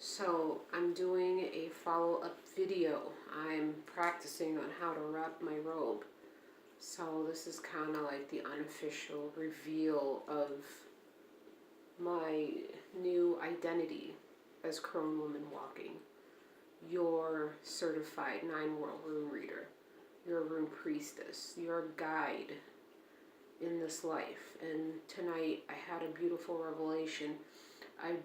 So I'm doing a follow-up video. I'm practicing on how to wrap my robe. So this is kind of like the unofficial reveal of my new identity as Crone Woman Walking. Your certified 9-world rune reader. Your rune priestess. Your guide in this life. And tonight I had a beautiful revelation. I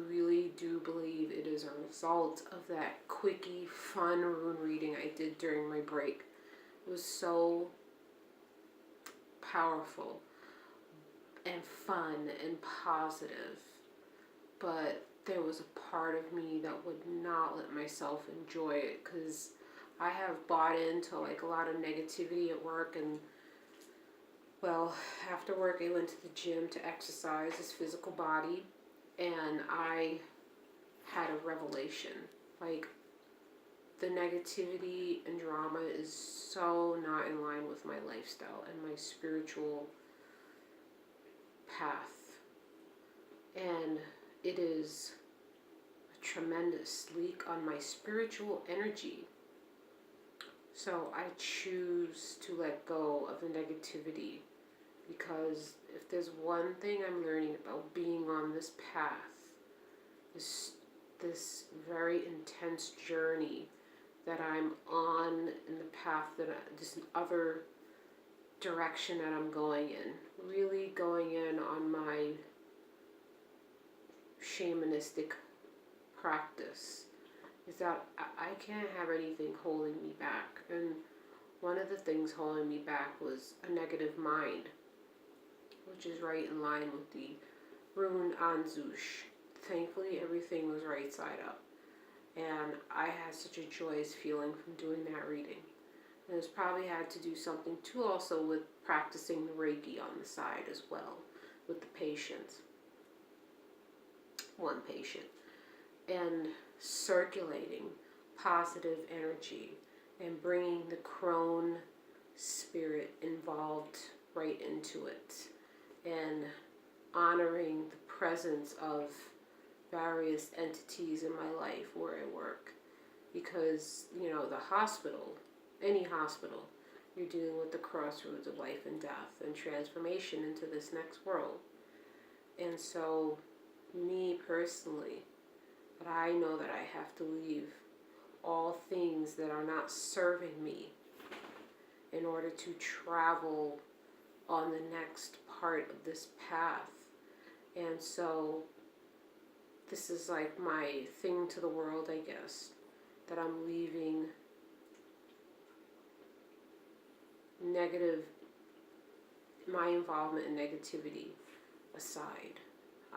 really do believe it is a result of that quickie, fun rune reading I did during my break. It was so powerful and fun and positive, but there was a part of me that would not let myself enjoy it because I have bought into like a lot of negativity at work. And well, after work I went to the gym to exercise this physical body, and I had a revelation. Like, the negativity and drama is so not in line with my lifestyle and my spiritual path. And it is a tremendous leak on my spiritual energy. So I choose to let go of the negativity, because if there's one thing I'm learning about being on this path, this very intense journey that I'm on, in the path this other direction that I'm going in, really going in on my shamanistic practice, is that I can't have anything holding me back. And one of the things holding me back was a negative mind, which is right in line with the rune Anzush. Thankfully, everything was right side up. And I had such a joyous feeling from doing that reading. And it's probably had to do something too also with practicing the Reiki on the side as well with the patients. One patient. And circulating positive energy and bringing the crone spirit involved right into it. And honoring the presence of various entities in my life where I work. Because, the hospital, any hospital, you're dealing with the crossroads of life and death and transformation into this next world. And so, me personally, but I know that I have to leave all things that are not serving me in order to travel on the next part of this path. And so this is like my thing to the world, I guess, that I'm leaving my involvement in negativity aside.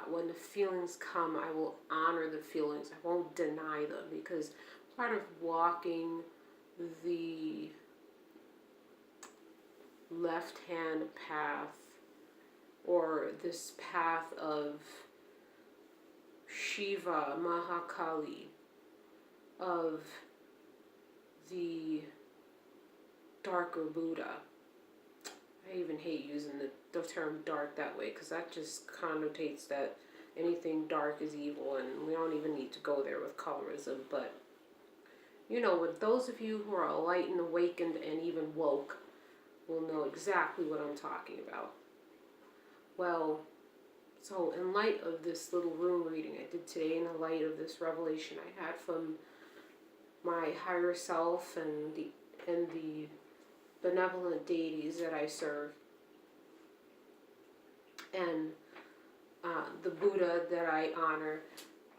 When the feelings come, I will honor the feelings. I won't deny them, because part of walking the left-hand path, or this path of Shiva, Mahakali, of the darker Buddha. I even hate using the term dark that way, because that just connotates that anything dark is evil, and we don't even need to go there with colorism. But, with those of you who are light and awakened and even woke will know exactly what I'm talking about. Well, so in light of this little rune reading I did today, in the light of this revelation I had from my higher self and the benevolent deities that I serve, and the Buddha that I honor,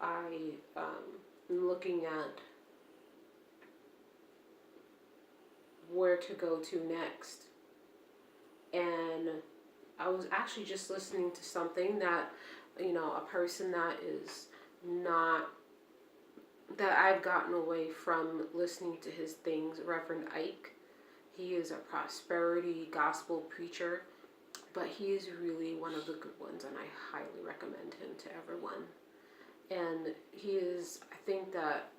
I am looking at where to go to next. And I was actually just listening to something that, a person that is not, that I've gotten away from listening to his things, Reverend Ike. He is a prosperity gospel preacher, but he is really one of the good ones, and I highly recommend him to everyone. And he is, I think that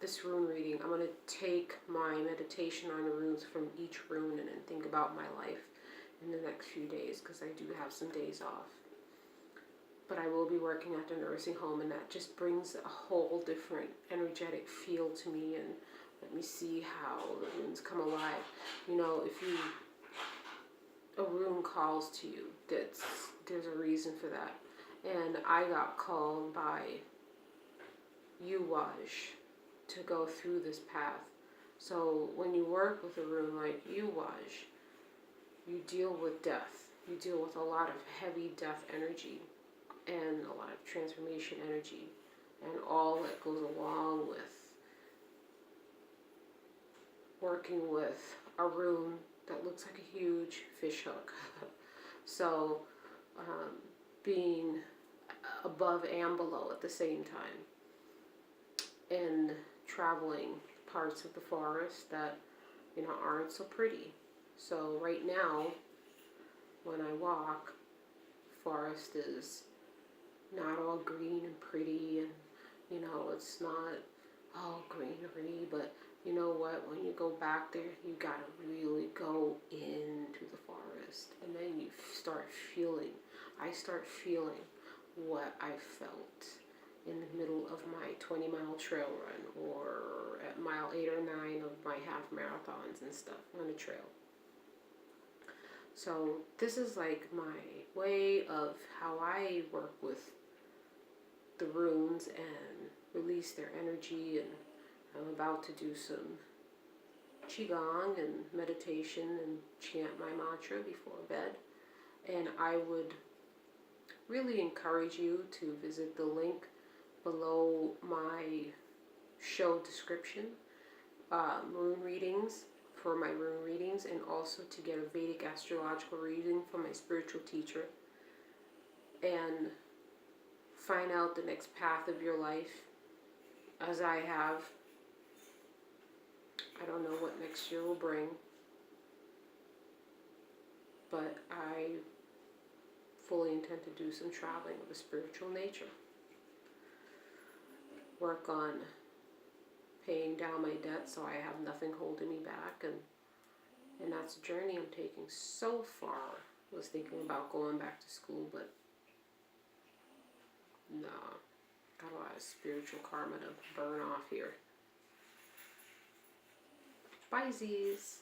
this rune reading, I'm going to take my meditation on the runes from each rune and then think about my life in the next few days, because I do have some days off. but I will be working at the nursing home, and that just brings a whole different energetic feel to me. And let me see how the rooms come alive. You know, if a room calls to you, there's a reason for that. And I got called by Uwaj to go through this path. So when you work with a room like Uwaj, you deal with death. You deal with a lot of heavy death energy and a lot of transformation energy and all that goes along with working with a room that looks like a huge fish hook. So being above and below at the same time, and traveling parts of the forest that, you know, aren't so pretty. So right now, when I walk, forest is not all green and pretty, and, you know, it's not all greenery, but you know what, when you go back there, you gotta really go into the forest, and then you start feeling, I start feeling what I felt in the middle of my 20-mile trail run, or at mile 8 or 9 of my half marathons and stuff on a trail. So this is like my way of how I work with the runes and release their energy. And I'm about to do some qigong and meditation and chant my mantra before bed. And I would really encourage you to visit the link below my show description, rune readings, for my rune readings, and also to get a Vedic astrological reading from my spiritual teacher, and find out the next path of your life, as I have. I don't know what next year will bring, but I fully intend to do some traveling of a spiritual nature. Work on paying down my debt so I have nothing holding me back, and that's a journey I'm taking so far. I was thinking about going back to school, but no, got a lot of spiritual karma to burn off here. Bye, Z's.